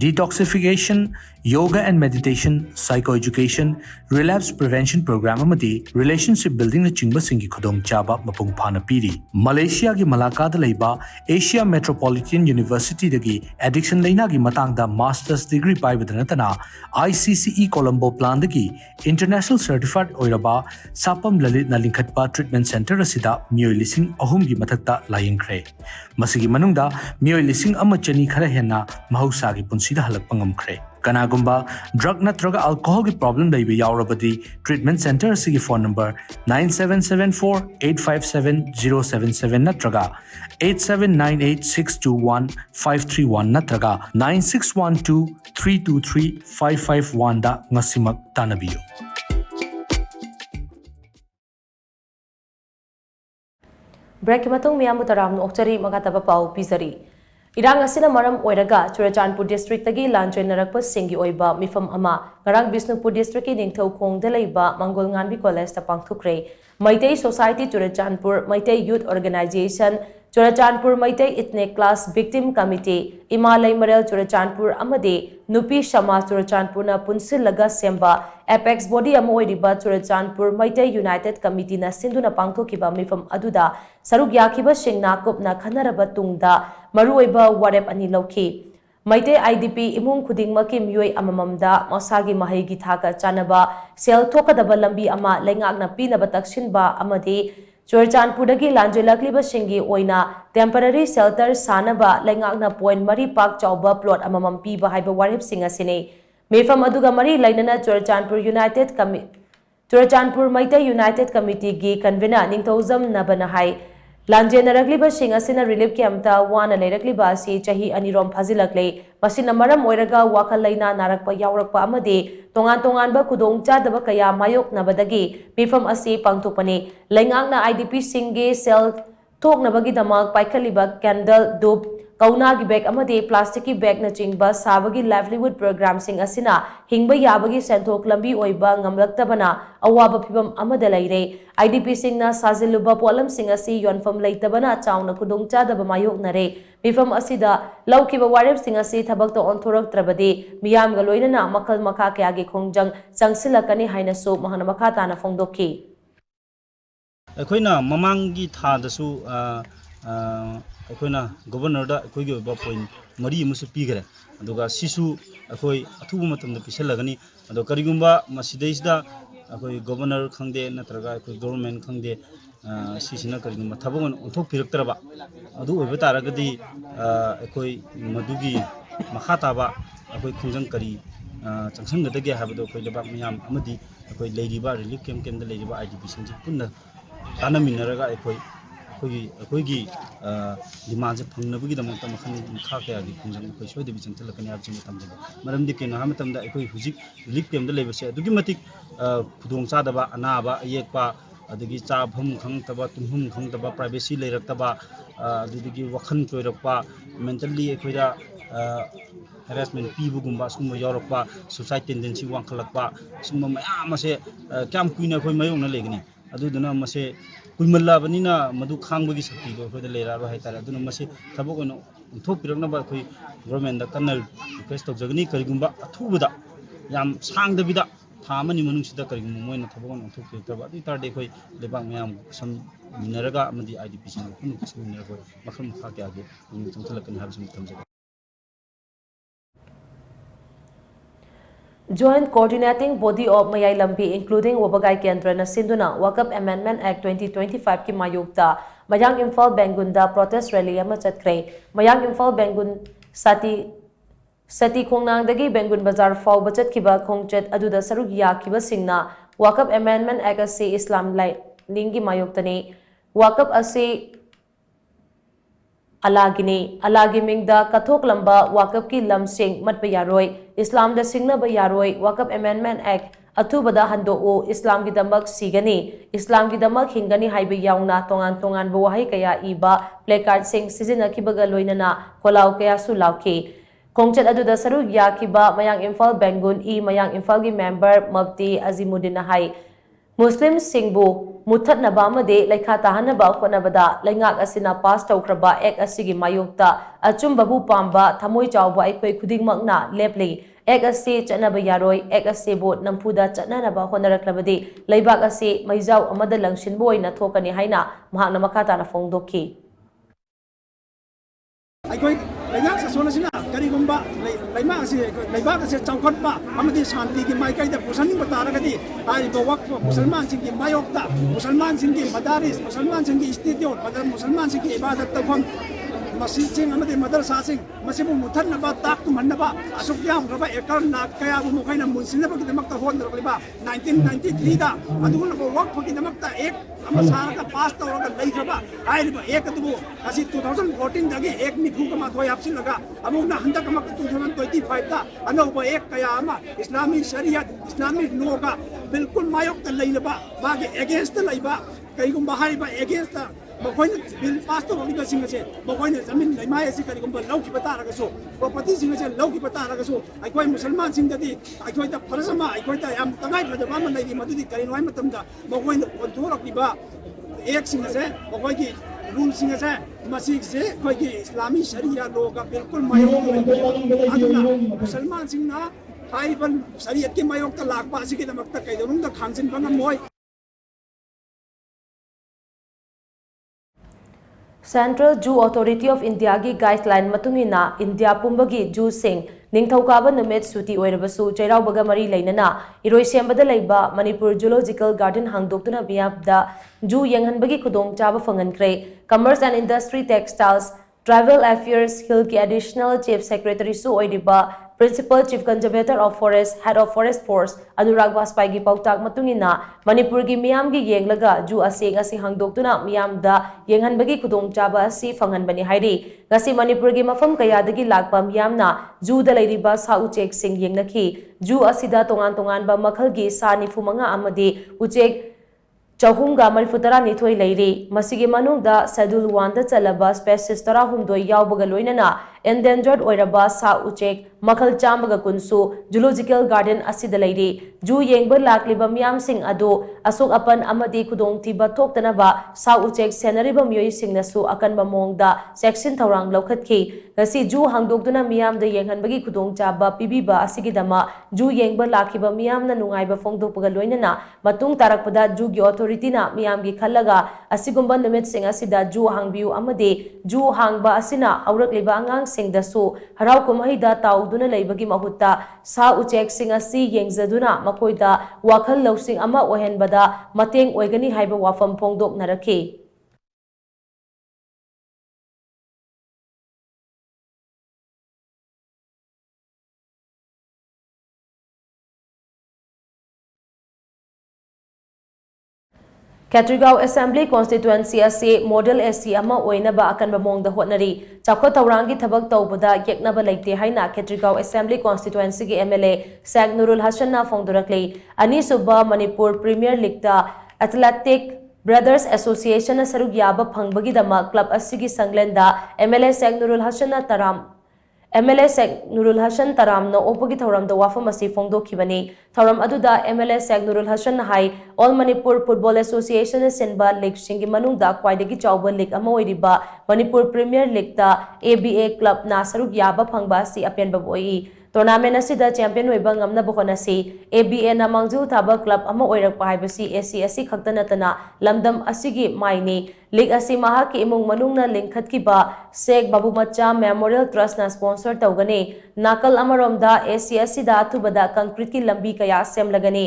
detoxification yoga and meditation psychoeducation relapse prevention program amadi relationship building na chingba singi khodong chaba mapung phana piri Malaysia gi Malacca da leiba Asia Metropolitan University dagi addiction leina gi matangda master's degree paibadana tana ICCE Colombo plan dagi international certified oiraba sapam lalit na linkhatpa treatment center asida mioi lising ahum gi mathakta layengkhre masigi manungda mioi lising ama chani khara henna mahausa gi punsida halakpa ngamkhre Kanagumba drug natraga alcohol ki problem laiba yaurabadi treatment center asigi phone number 9774857077 natraga 8798621531 natraga 9612323551 da ngasimak tanabiyo. Break matung miyamu taram okchari magataba pau pizari. Irang asina maram oiraga Churachandpur district tagi lanjoy narakpa singi oiba mifam ama ngarang Bisnupur district ki ningthau khongda leiba Mangol Nganbi college ta pangthukre Maitai Society Churachandpur Maitai Youth Organization Churachandpur Maitai Ethnic Class Victim Committee Imalai Marel Churachandpur amade Nupi Shama Churachandpur na punsilaga semba Apex body ama oiriba Churachandpur Maitai United Committee na sinduna pangthokiba mifam aduda saruk yakiba singna kopna khanaraba tungda maruoiba warep ani lauki Maitai IDP imung khudingmaki myoi amamamda masagi mahigi thaka chanaba sel thokadaba lambi ama lengakna pinaba taksinba amadi Churachandpurdagi lanjoilakliba singi oina temporary shelter sanaba lengakna point mari park chauba plot amamam piba haiba warep singa sine mefam aduga mari lainana Churachandpur Maitai United Committee gi convener ningthozam nabana hai Lanje narakliba sing asina relief camp ta wana leirakliba asi chahi anirom phazilakle masina maram oiraga wakal laina narakpa yaurakpa amade tongan ba kudong chadaba kaya mayok nabadagi mifam asi pangthokpani lengangna IDP singe sel thoknabagi damak paikhaliba candle dup kauna gi bag amade plastic ki bag na chingba sabagi livelihood program sing asina hingba yabagi senthok lambi oiba ngamlaktabana awaba phibam amada leire IDP singna sajiluba polam sing asi yonfam leitabana chauna kudong chadaba mayok nare mifam asida laukiba warep sing asi thabak to onthorak trabade miyam ga loinana makal makha kya gi khongjang changsilakani haina su mahana makha tana phongdokki अखोइना ममांगी थादसु अखोइना governor दा अखोइगे बा point मरी मुसु पीगरे अदुगा सिसु अखोइ अथुबु मतमदा पिसलगनी अदो करिगुंबा मसिदैसदा अखोइ governor खंगदे नत्रगा अखोइ government खंगदे सिसिना करिगुंबा थबगन ओंथोक पिरक्तरबा अदु ओइबा तारगदी अखोइ मदुगी मखा ताबा अखोइ खंजंग करी चंगसंगदगे हाबदो अखोइ लेबाक मियाम अमदी अखोइ लेरिबा रिलीफ कैंप केंद्र लेरिबा IDP सिंजी पुन्ना ताना मिनरगा अखोइगी डिमांड से फंगनबगी दमकता मखन मखा कयागी खुंजंग अखोइ सोइदबि चंथलकनी हाबजि मतमदे मरमदि केनो हा मतमदा अखोइ हुजिक रिलीफ कैंप लेबसे अदुगी मतिक खुदोंग चादबा अनाबा अयेकपा अदगी चाभम खंगतबा तुम्हुम खंगतबा प्राइवेसी लेरक्तबा अदुगी वखन चोइरक्पा मेंटली अखोइदा harassment pibugumba summa yorokpa suicide tendency wangkhalakpa summa mayam ase kyam kuina khoi mayong na legni aduduna mase kuimalla banina madu khangbagi sakti do khoi da lera ba haitara aduna mase thabok ono thok pirakna ba khoi government da kanal request to jagni karigumba athubuda yam sangdabida thamani manungsida karigum moina thabok ono thok pirakta adi tarde khoi lebang mayam sam minaraga amadi IDP sin kun kusinara khoi makham kha kya ge changthalakani habsum thamjaga Joint Coordinating Body of Mayai Lambi including Wabagai Kendra na Sinduna Wakap Amendment Act 2025 ki mayukta Mayang Imphal Bengunda protest rally ama chatkre Mayang Imphal Bengun Sati Khongnangdagi Bengun Bazar Faw bachat kiba khongchet aduda saruk yakiba singna Wakap Amendment Act ase Islam lai lingi mayuktani Wakap ase alagi mingda kathok lamba wakap ki lamsing matpa yaroi Islam da singna ba yaroi Wakap Amendment Act athubada hando o Islam gi damak sigani Islam gi damak hingani haibe yauna tongan bo hai kaya iba placard sing sizina kibaga loinana kolau kaya sulauki khongchat aduda saru yakiba Mayang Imphal Bengun Mayang Imphal gi member Mabti Azimuddin hai Muslim singbu muthat na ba made laikha tahana ba khonabada laingak asina pass tawkraba ek asigi mayokta achum babu pamba thamoi chawba aikoi khudingmakna lepli ek ase chanaba yaroi ek ase bo nampuda chanana ba honaraklabadi leibak ase maijau amada langshin boina thokani haina mahakna makata na phongdokhi aikoi laingak sa sonasina karigumba laibak ase chawkhatpa amadi shanti ki maikai da pusaning bataragadi ai bo wak musalman singki mayokta musalman singki madaris musalman singki institute musalman singki ibadat tawam मस्जिदसिंग अमदि मदरसासिंग मसिबु मुथन्नबा ताक तुमन्नबा असुक यामग्रबा एकर लाख कयाबु मखैना मुनसिनबगिदमक्ता होनरकलिबा 1993 दा अदुगुनबा वक्फगिदमक्ता एक अमसारका पास तौरगा लैखबा आइलिबा एक अदुबु असि 2014 दगी एक निफुका माथोय हापसिलगा अमुगना हंदकमक 2025 दा अनौबा एक कया अमा इस्लामी शरीयत इस्लामी लॉगा बिल्कुल मायोक्ता लैलबा मागे अगेंस्ट लैबा कईगुंबा हाइबा अगेंस्ट मखोइन बिल पास तौरलिबा सिंगसे मखोइन जमीन लैमाय असि करीगुंबा लौखिबा तारगसो प्रॉपर्टी सिंगसे लौखिबा तारगसो अखोय मुसलमान सिंगदि अखोय ता फरजमा अखोय ता याम तंगाय फदबा मन लैदि मदुदि करिनोय मतमदा मखोइन ओनथोरक्लिबा एक सिंगसे मखोयगी रूल सिंगसे मसीगसे अखोयगी इस्लामी शरिया लोगा बिल्कुल मायोक्ता अदुना मुसलमान सिंगना हाइबन शरीयत के मायोक्ता लाखबा असिगे दमक्ता कैदरुंदा खांगसिन बंगमोय central zoo authority of India की गाइडलाइन मतुंगिना इंडिया पुंबगी जू सिंह निंगथौकाबा नुमित सुटी ओइरबसु चैरावबगा मरी लैनना इरोइसेंबदा लैबा मणिपुर जूलॉजिकल गार्डन हांगदोक्तुना बियाबदा जू यंगहनबगी खुदोंग चाबा फंगनख्रे commerce and industry textiles tribal affairs hill की एडिशनल चीफ सेक्रेटरी सु ओइरिबा principal chief conservator of forest head of forest force Anurag Vajpayee की पाउताक मतुंगिना मणिपुर की मियाम की येंगलगा जू असेंग असी हांगदोक्तुना मियामदा येंगहनबगी खुदोंग चाबा असी फंगनबनी हाइरी गसी मणिपुर की मफम कयादगी लाकपा मियामना जूदा लैरिबा सा उचेक सिंग येंगनखी जू असिदा तोंगान तोंगानबा मखलगी सा 95 अमदी उचेक चहुमगा मरिफुतरा निथोई लैरी मसिगे मनुंगदा शेड्यूल 1 दा चलबा स्पेसीस 12 यावबगा लोइनना एंडेंजर्ड ओइरबा सा उचेक मखल चामबगा कुनसु जूलॉजिकल गार्डन असिदा लैरी जू येंगबा लाकलिबा मियाम सिंग अदो असोक अपन अमदी खुदोंग थिबा थोक्तनबा सा उचेक सेनरिबा मियोई सिंगनसु अकनबा मोंगदा सेक्शन थौरांग लौखतखी गसी जू हांगदोक्तुना मियामदा येंगहनबगी खुदोंग चाबा पिबिबा असिगिदमा जू येंगबा लाखिबा मियामना नुंगाइबा फोंगदोकपगा लोइनना मतुंग तारकपदा जू गी ऑथोरिटीना मियामगी खल्लगा असिगुंबा निमित सिंग असिदा जू हांगबियु अमदे जू हांगबा असिना हौरकलिबा अंगांग सिंगदसु हराव कुमहिदा ताउदुना लैबगी महुत्ता सा उचेक सिंग असि येंगजदुना मखोइदा वाखल लौसिंग अमा ओहेनबदा मतेंग ओइगनी हाइबा वाफम फोंगदोकनरखी कैथरीगांव असेंबली कॉन्स्टिट्युएंसी असे मॉडल एसी अमा ओइनबा अकनबा मोंगदा होटनरी चाखो तौरांगी थबक तौबदा येकनबा लेते हाइना कैथरीगांव असेंबली कॉन्स्टिट्युएंसी के एमएलए सैग नुरुल हसन ना फोंगदुरकले अनीसुबा मणिपुर प्रीमियर लीग दा एथलेटिक ब्रदर्स एसोसिएशन सरुक याबा फंगबगीदमा क्लब असिगी संगलेंदा एमएलए सैग नुरुल हसन तराम एमएलए सैग नुरुल हसन तरामना ओपगी थौरमदा वाफम असि फोंगदोखिबनी थौरम अदुदा एमएलए सैग नुरुल हसन हाई ऑल मणिपुर फुटबॉल एसोसिएशन सिंबा लीग सिंगी मनुंगदा क्वाइदगी चाउबा लीग अमा ओइरिबा मणिपुर प्रीमियर लीग दा एबीए क्लब ना सरुक याबा फंगबा असि अपेनबा बोई टूर्नामेंट असिदा चैंपियन होइबा ngamnaba honasi ABA na mangju thaba club ama oirakpa haibasi AC asi khaktana tana lamdam asigi maini league asi maha ki imung manungna linkhatki ba Sheikh Babu Macha Memorial Trust na sponsor tawgani nakal amaromda AC asi da thubada concrete ki lambi kaya semlagani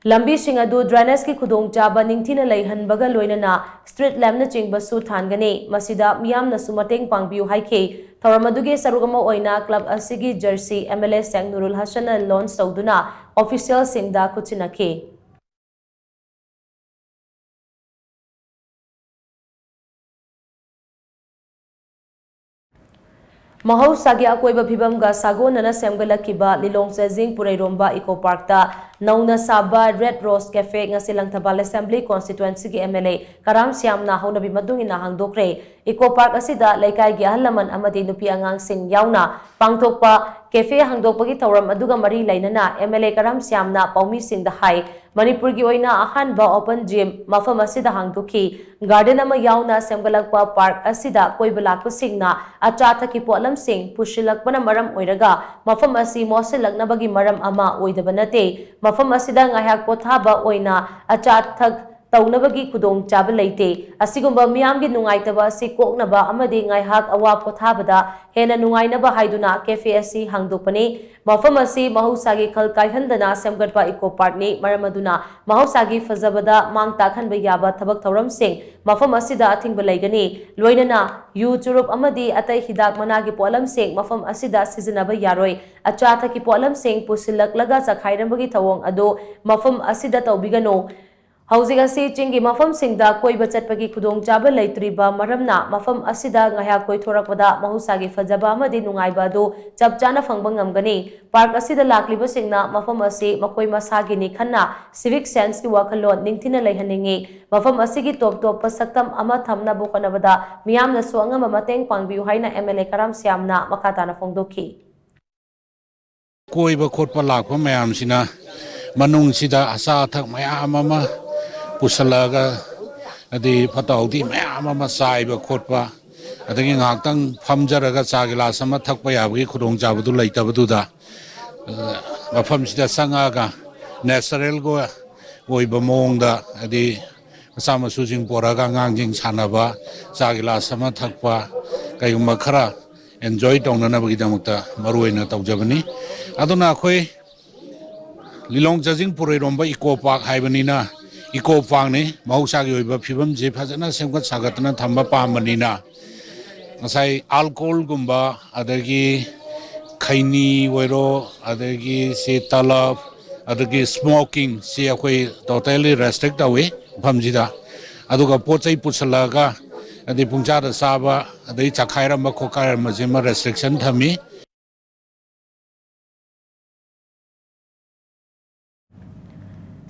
lambi sing adu drainage ki khudong chaba ningthina leihanbaga loinana street lamp na chingbasu thangani masida miyamna sumateng pangbiu haike थौरमदुगे सरुगमा ओइना club असिगी jersey MLA Sheikh Nurul Hasan launch तौदुना official सिंगदा कुचिनखे महौसागी अकोइबा फिबमगा सागोनना सेमगलखिबा लिलोंग चेजिंग पुरैरोंबा इको पार्कता नौना साबा red rose cafe ngasi langthabal assembly constituency gi MLA karam syamna haunabi madungina hangdokre eco park असिदा लेकाई gi ahalaman amadi nupi angang sing yauna pangthokpa cafe hangdokpagi thauram aduga mari lainana MLA karam syamna paumi singda hai manipur gi oina ahanba open gym mafam asida hangdokhi garden ama yauna semgalakpa park asida koibalakpa singna acha thaki polam sing pushilakpana maram oiraga mafam asi mosilaknabagi maram ama oidabanate मफम असिदा ngayak pothaba oina acha thak तौनबगी खुदोंग चाबा लेते असिगुंबा मियामगी नुंगाइतबा असि कोकनबा अमदि ngaihak awa pothabada hena nungainaba haiduna cafe asi hangdokpani mafam asi mahusagi khal kaihandana semgatpa eco park ni maramaduna mahusagi fazabada mang takhanba yaba thabak thoram sing mafam asida athingba laigani loinana yu churup amadi atai hidak managi polam sing mafam asida sizinaba yaroi acha ki polam sing pusilak laga sakhairambagi thawong ado mafam asida tawbigano Housing asi chingi mafam singda koi bachat pagi khudong chaba leitriba maramna mafam asida ngaya koi thorakpada mahusagi fajaba amadi nungaiba do chapchana fangbang ngamgani park asida lakliba singna mafam asi makoi masagi ni khanna civic sense ki wakhalon ningthina leihaningi mafam asigi top pasaktam ama thamna bokanabada miyamna suangama mateng pangbiu haina MLA Karam Siamna makatana fongdoki koi ba khotpa lakpa mayam sina manung sida asa thak mayam ama pusalaga adi pataudi mayam ama saiba khotpa adagi ngaktang phamjaraga chagila sama thakpa yabgi khudong jabadu leitabadu da mafam sida sangaga natural go oiba mongda adi sama sujing poraga ngangjing sanaba chagila sama thakpa kayuma khara enjoy tongnana bagi damukta maruina tawjabani aduna khoi Lilong Jajing Puri Romba Eco Park Haibanina Eco Park ni mahusagi oiba phibam je phajana semgat sagatna thamba pamanina ngasai alcohol gumba adagi khaini oiro adagi se talab adagi smoking se akoi totally restrict awe phamjida aduga pochai pusalaga adi pungcha da saba adai chakhaira ma khokara ma jema restriction thami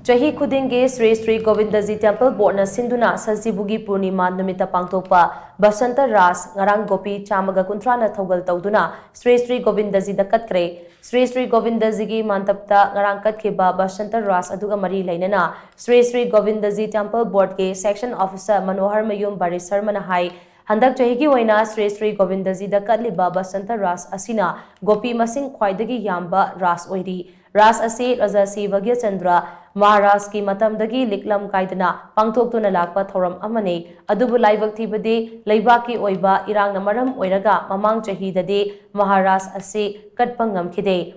Chahi khudinge Sri Sri Govindaji Temple Board na sinduna Sajibugi Purnima numita pangtokpa Basanta Ras ngarang gopi chamaga kuntra na thogal tawduna Sri Sri Govindaji da katkre Sri Sri Govindaji gi mantapta ngarang katkheba Basanta Ras aduga mari lainana Sri Sri Govindaji Temple Board ke section officer Manohar Mayum Bari Sarmana hai handak chahi gi waina Sri Sri Govindaji da katliba Basanta Ras asina gopi masing khwaidagi yamba ras oiri Ras asi Rajasi Vagya Chandra Maharaj ki matamdagi liklam kaidana pangthoktuna lakpa thoram amane adubu laibak thibadi leibaki oiba irang na maram oiraga mamang chahi dade Maharaj asi katpangam khide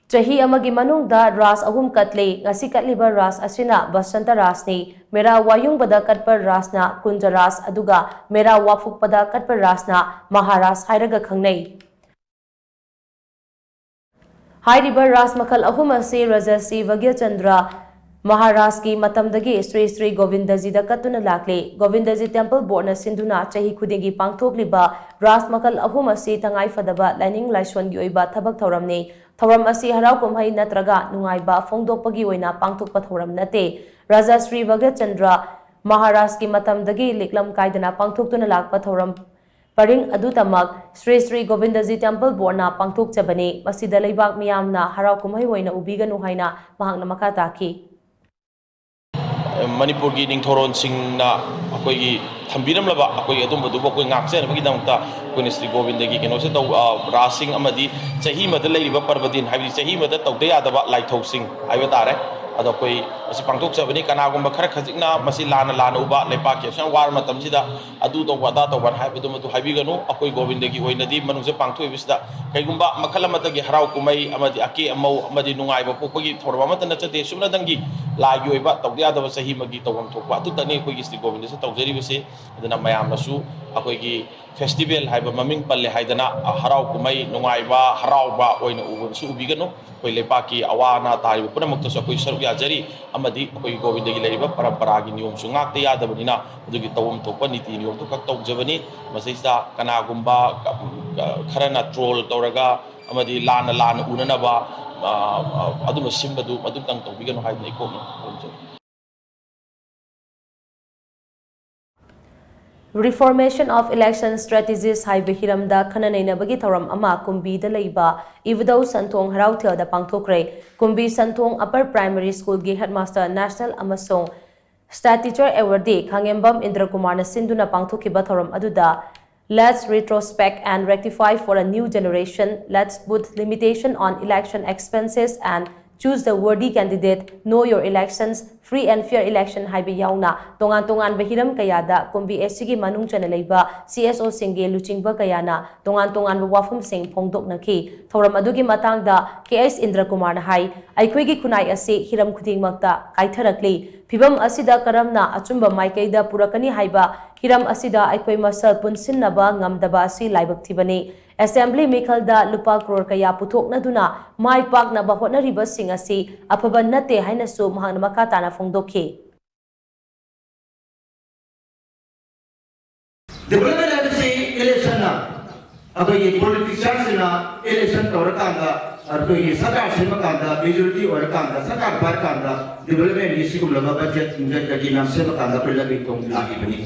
chahi amagi manungda ras ahum katle ngasi katliba ras asina Basanta Ras ni mera wayung bada katpar rasna kunja ras aduga mera wafuk pada katpar rasna Maharaj hairaga khangnei Hairiba Ras Makhal ahum asi Rajasi Vagya Chandra Maharaj ki matamdagi Sri Sri Govindaji da katuna lakle Govindaji Temple Board na sinduna chahi khudingi pangthokliba Ras Makhal ahum asi tangai fadaba lining laishwan gi oiba thabak thoramne thoram asi harau kumhai natraga nungaiba fongdokpagi oina pangthokpa thoram nate Raja Sri Vagya Chandra Maharaj ki matamdagi liklam kaidana pangthoktuna lakpa thoram Paring adu tamak Sri Sri Govindaji Temple Board na pangthok chabani masida leibak miyamna harau kumhai hoina ubiganu haina mahangna makha taki Manipur gi ningthoron singna akoi gi thambiram laba akoi adum badu akoi ngakse bagi damta koi Sri Govinda gi keno se taw rasing amadi chahi mada leiriba parvadin habi chahi mada tawde yadaba laithok sing aiba tare ado koi asi pangthok chabani kana gumba khara khajikna masi lana uba lepa ke sang war matam sida adu to wada to ban haibu matu haibi ganu akoi Govinda gi hoina di manung se pangthoi bisda kai gumba makhala mata gi harau kumai amadi ake amau amadi nungai ba pokgi thorba mata na chate sumna dangi lagi oiba tawde yadaba chahi magi tawam thokpa atu tani koi gi Sri Govinda se tawjeri bise adana mayam na su akoi gi festival haiba maming palle haidana harau kumai nungai ba harau ba oina ubu su ubiganu koi lepa ki awana tari punamakta su akoi saruk yajari amadi akoi Govinda gi leriba parampara gi niyom su ngakte yadabanina adugi tawam thokpa niti niyom to kak tawjabani masaisa kana gumba kharana troll tawraga amadi lana unanaba aduma simbadu adum tang tawbiganu haidna ikoma Reformation of Election Strategies haiba hiramda khananai bagi thoram ama kumbi da leiba Ivdau Santhong Harauthel da pangthokre kumbi Santhong Upper Primary School gi Headmaster National amasong Stat Teacher Award de Khangembam Indra Kumar na sinduna pangthokiba thoram aduda Let's retrospect and rectify for a new generation. Let's put limitation on election expenses and choose the worthy candidate, know your elections, free and fair election haibi yauna, tongan tongan bahiram kayada, kumbi SG manung chana leiba, CSO singe luchingba kayana, tongan tongan wafum sing pongdok naki, thoram adugi matang da KS Indra Kumar na hai, aikwegi kunai ase hiram kuting makta, kaitharakli, Pibam asida karamna achumba maikaida purakani haiba hiram asida aikwai masal punsinnaba ngamdaba asi laibak thibani assembly mikhalda lupa crore kaya puthokna duna mai pakna ba hotnariba sing asi afaba nate haina su mahangna makha tana phongdokhi development agency election na abai politicians na election torakanda तो ये सरकार से मकानदा majority और कांदा सरकार बार कांदा development इसी को लगा बजट इंजेक्ट करके नाम से मकानदा पर लगे तो लागी बनी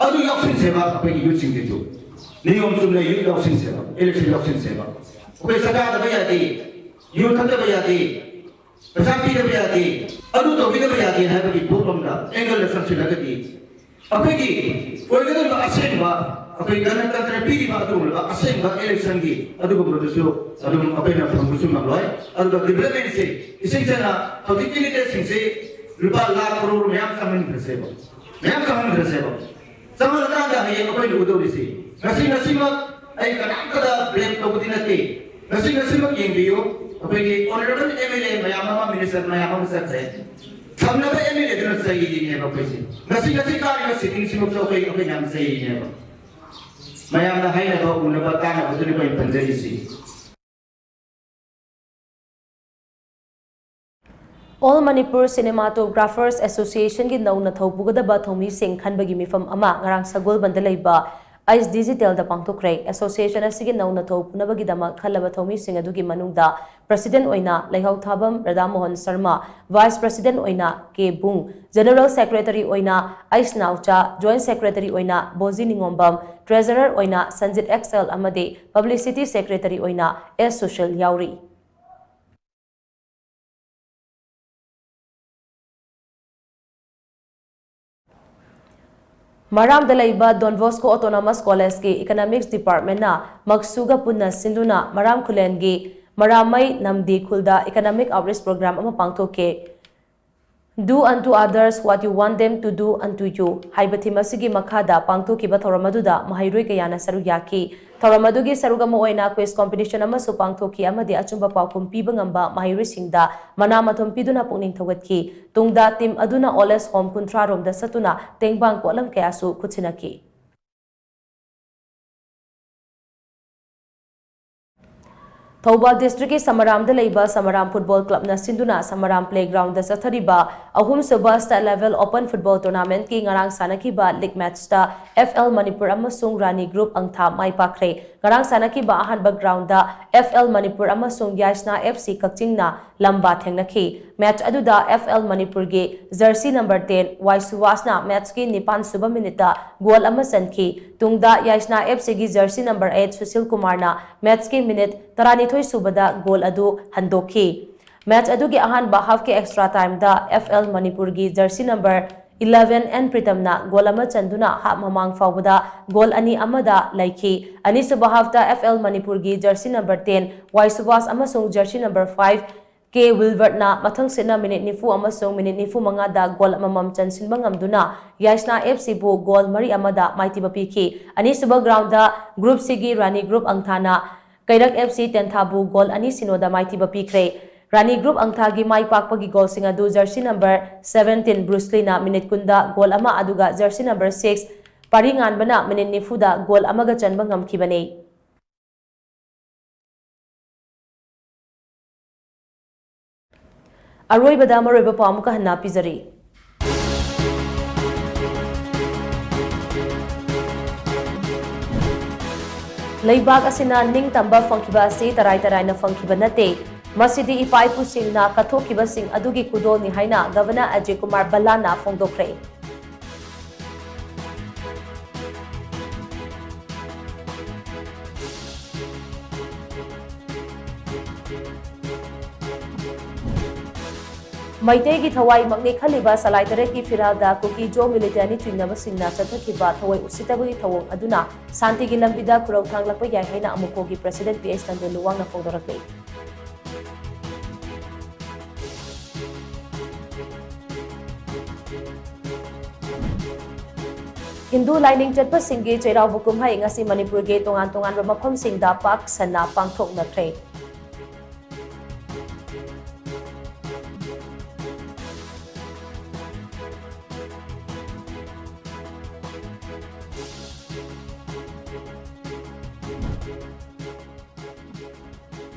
अब इलेक्शन सेवा पे यूजिंग दे दो नियम सुनने इलेक्शन सेवा इलेक्शन सेवा कोई सरकार दबया दी यूथ दबया दी प्रशासन दबया दी अनु तो भी दबया दी है बड़ी प्रॉब्लम का एंगल लेसन से लगे दी अब की कोई कदम असेंट बा अभी गणतंत्र पीढ़ी बात होगा असेंट बा इलेक्शन की अदुगो प्रोसेसो अदुगो अपेना फंक्शन मगलोय अदुगो डेवलपमेंट से इसे जना पॉलिटिकल से रुपा लाख करोड़ में आप सामने प्रसेबो समझ रहा है ये कोई उदोरी से नसी मत आई कनाकदा ब्लेम तो बुदिनते नसी मत ये बियो अभी ऑनरेबल एमएलए मयामा मिनिस्टर मयामा सकते हमने तो एमएलए दिन सही नहीं है पैसे नसी कार्य सिटिंग सिमो तो कोई नाम सही नहीं है मयामा है ना तो उन्हें बताना उतनी कोई पंजाबी सी All Manipur Cinematographers Association gi nauna thaupugadaba thomi sing khanbagi mifam ama ngarang sagol bandalaiba Ice Digital da pangthokre association asigi nauna thaupunabagi dama khalaba thomi sing adugi manungda president oina Laihau Thabam Radha Mohan Sharma vice president oina K Bung general secretary oina Ice Naucha joint secretary oina Bozi Ningombam treasurer oina Sanjit XL amade publicity secretary oina S Social Yauri Maram Dalaiba Don Bosco Autonomous College ke Economics Department na Magsuga Punna Sinduna Maram Kulen ge Maramai Namdi Khulda Economic Outreach Program ama pangthoke Do unto others what you want them to do unto you Haibathi masigi makhada pangthokiba thoramaduda mahairoi kayana saru yaki thoramadugi sarugama oina quiz competition ama su pangthoki amadi achumba paukum piba ngamba mahairoi singda manamathom piduna pungning thogatki tungda team aduna oles home kunthra rom da satuna tengbang kolam kayasu khutsinaki Thoubal District Samaram da leiba Samaram Football Club na sinduna Samaram Playground da sathariba ahum suba state level open football tournament ki ngarang sanakiba league match ta FL Manipur amasung Rani Group angtha mai pakre ngarang sanakiba ahanba ground da FL Manipur amasung Yashna FC Kakching na lamba thengnakhi match aduda FL Manipur ge jersey number 10 Waisuwasna match ki nipan suba minute goal ama sanki tungda Yashna FC gi jersey number 8 Sushil Kumar na match ki minute tarani thoi subada goal adu handokhi match adu gi ahan ba half ke extra time da FL Manipur gi jersey number 11 and Pritam na goal ama chanduna ha mamang fawada goal ani amada laiki ani suba half da FL Manipur gi jersey number 10 Waisuwas amasung jersey number 5 K Wilbert na mathang sina minute nifu amasung minute nifu manga da goal amamam chansin bangamduna Yashna FC bu goal mari amada maiti bapiki ani suba ground da group sigi Rani Group angthana Kairak FC Tenthabu goal ani sinoda maiti bapikre Rani Group angthagi mai pakpagi goal singa du jersey number 17 Bruce Lee na minute kunda goal ama aduga jersey number 6 paringan bana minute nifu da goal amaga chanba ngamkhibane Aroi badama roiba pamuka hanna pizari Leibag asina ning tamba fangkiba si tarai na fangkiba nate masidi ipai pusing na kathokiba sing adugi kudol ni haina Governor Ajay Kumar Ballana fongdokre Maitei gi thawai magne khaliba salai tare ki firada kuki jo military twinaba singna chathakiba thawai usitabagi thawong aduna santi gi lambida kurau thanglakpa yai haina amuko gi president PS Tandelu wangna fongdorakle Hindu Lining Chatpasingi Chairau Bukumhai ngasi Manipur ge tongan mafamsingda pak sanna pangthoknakre.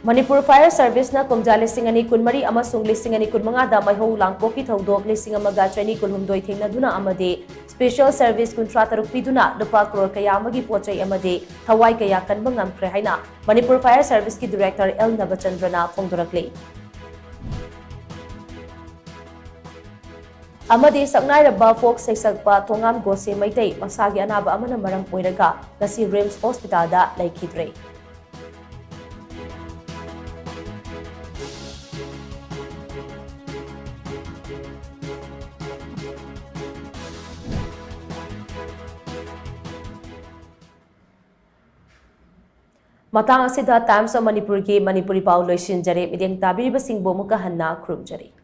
Manipur Fire Service na kumja lising ani kunmari amasung lising ani kunmanga da maihou langpoki thodok lising amaga chani kunhumdoi thengna amade special service kuntra taruk piduna lupa crore kaya amagi pochai amade thawai kaya kanba ngamkhre haina Manipur Fire Service ki director L Navachandrana phongdorakle amade saknai raba folk seksakpa thongam gose maitai masagi anaba amana maram oiraga ngasi Rims Hospital da laikhidre. Matang asida Times of Manipur ki Manipuri pau loisin jare mideng tabiriba singbo muka hanna khrum jare.